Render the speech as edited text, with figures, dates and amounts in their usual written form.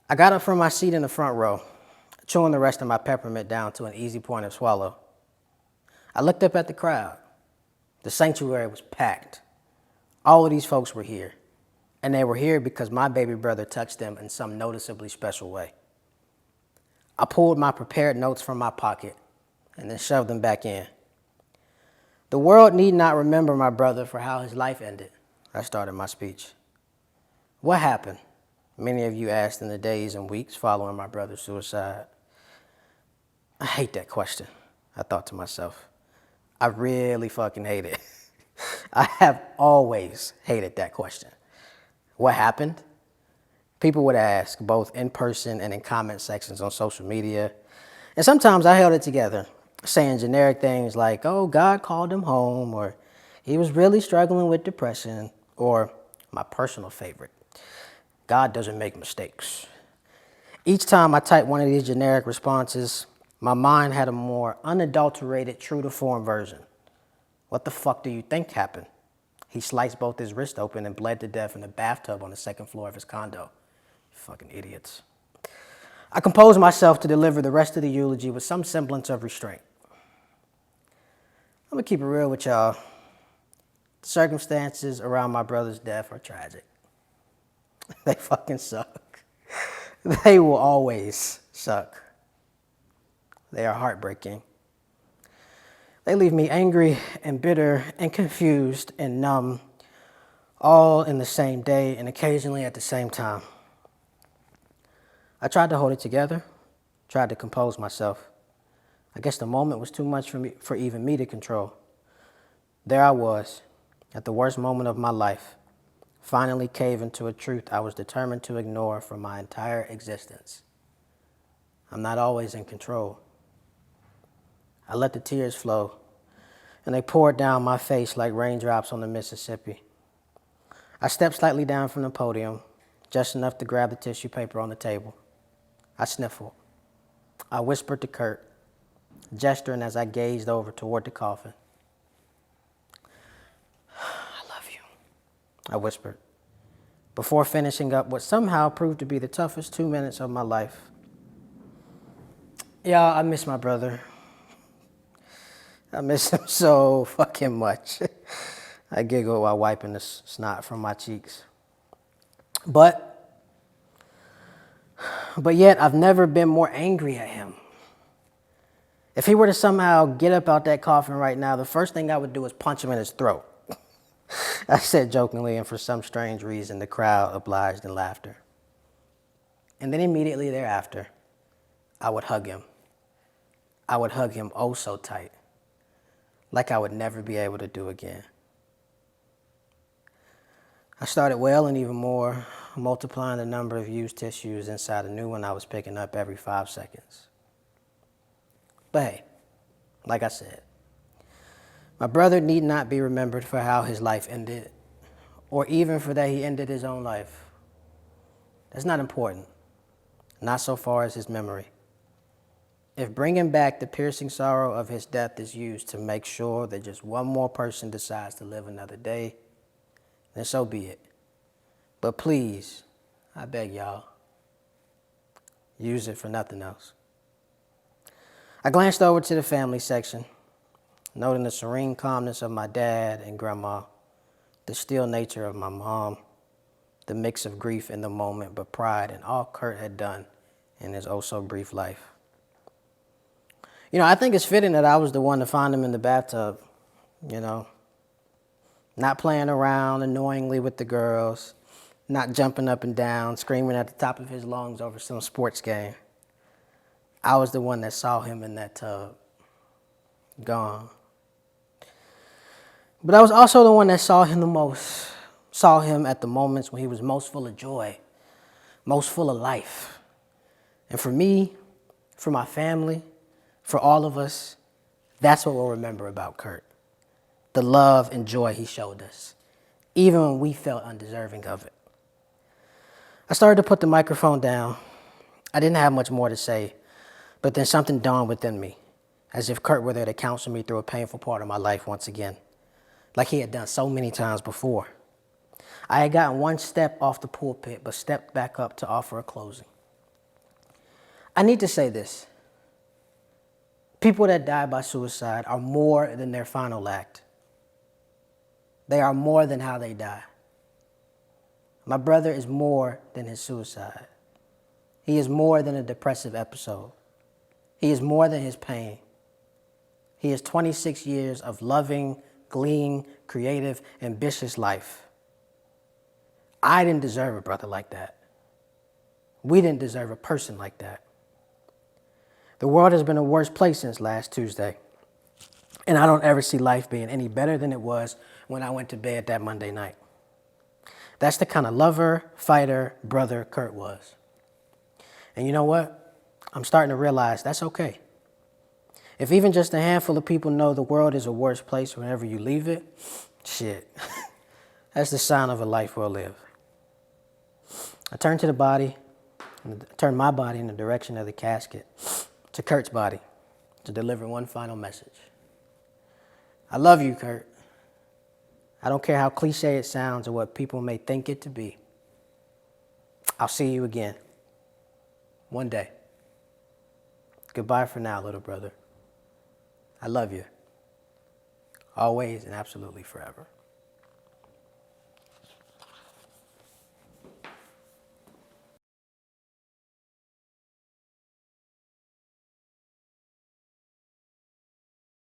I got up from my seat in the front row, chewing the rest of my peppermint down to an easy point of swallow. I looked up at the crowd. The sanctuary was packed. All of these folks were here, and they were here because my baby brother touched them in some noticeably special way. I pulled my prepared notes from my pocket and then shoved them back in. The world need not remember my brother for how his life ended. I started my speech. What happened? Many of you asked in the days and weeks following my brother's suicide. I hate that question, I thought to myself. I really fucking hate it. I have always hated that question. What happened? People would ask, both in person and in comment sections on social media. And sometimes I held it together, saying generic things like, oh, God called him home, or he was really struggling with depression, or my personal favorite, God doesn't make mistakes. Each time I typed one of these generic responses, my mind had a more unadulterated, true-to-form version. What the fuck do you think happened? He sliced both his wrists open and bled to death in a bathtub on the second floor of his condo. Fucking idiots. I composed myself to deliver the rest of the eulogy with some semblance of restraint. I'm gonna keep it real with y'all. The circumstances around my brother's death are tragic. They fucking suck. They will always suck. They are heartbreaking. They leave me angry and bitter and confused and numb, all in the same day and occasionally at the same time. I tried to hold it together, tried to compose myself. I guess the moment was too much for even me to control. There I was, at the worst moment of my life, finally caving to a truth I was determined to ignore for my entire existence. I'm not always in control. I let the tears flow, and they poured down my face like raindrops on the Mississippi. I stepped slightly down from the podium, just enough to grab the tissue paper on the table. I sniffled. I whispered to Kurt, gesturing as I gazed over toward the coffin. I love you, I whispered, before finishing up what somehow proved to be the toughest 2 minutes of my life. Y'all, I miss my brother. I miss him so fucking much. I giggled while wiping the snot from my cheeks. But yet I've never been more angry at him. If he were to somehow get up out that coffin right now, the first thing I would do is punch him in his throat. I said jokingly, and for some strange reason, the crowd obliged in laughter. And then immediately thereafter, I would hug him. I would hug him oh so tight, like I would never be able to do again. I started wailing even more, multiplying the number of used tissues inside a new one I was picking up every 5 seconds. But hey, like I said, my brother need not be remembered for how his life ended, or even for that he ended his own life. That's not important, not so far as his memory. If bringing back the piercing sorrow of his death is used to make sure that just one more person decides to live another day, then so be it. But please, I beg y'all, use it for nothing else. I glanced over to the family section, noting the serene calmness of my dad and grandma, the still nature of my mom, the mix of grief in the moment, but pride in all Kurt had done in his oh-so-brief life. You know, I think it's fitting that I was the one to find him in the bathtub, you know, not playing around annoyingly with the girls, not jumping up and down, screaming at the top of his lungs over some sports game. I was the one that saw him in that tub, gone. But I was also the one that saw him the most, saw him at the moments when he was most full of joy, most full of life. And for me, for my family, for all of us, that's what we'll remember about Kurt. The love and joy he showed us, even when we felt undeserving of it. I started to put the microphone down. I didn't have much more to say, but then something dawned within me, as if Kurt were there to counsel me through a painful part of my life once again, like he had done so many times before. I had gotten one step off the pulpit, but stepped back up to offer a closing. I need to say this. People that die by suicide are more than their final act. They are more than how they die. My brother is more than his suicide. He is more than a depressive episode. He is more than his pain. He is 26 years of loving, gleaning, creative, ambitious life. I didn't deserve a brother like that. We didn't deserve a person like that. The world has been a worse place since last Tuesday. And I don't ever see life being any better than it was when I went to bed that Monday night. That's the kind of lover, fighter, brother Kurt was. And you know what? I'm starting to realize that's okay. If even just a handful of people know the world is a worse place whenever you leave it, shit, that's the sign of a life well lived. I turned to the body, and turned my body in the direction of the casket, to Kurt's body, to deliver one final message. I love you, Kurt. I don't care how cliche it sounds or what people may think it to be. I'll see you again. One day. Goodbye for now, little brother. I love you. Always and absolutely forever.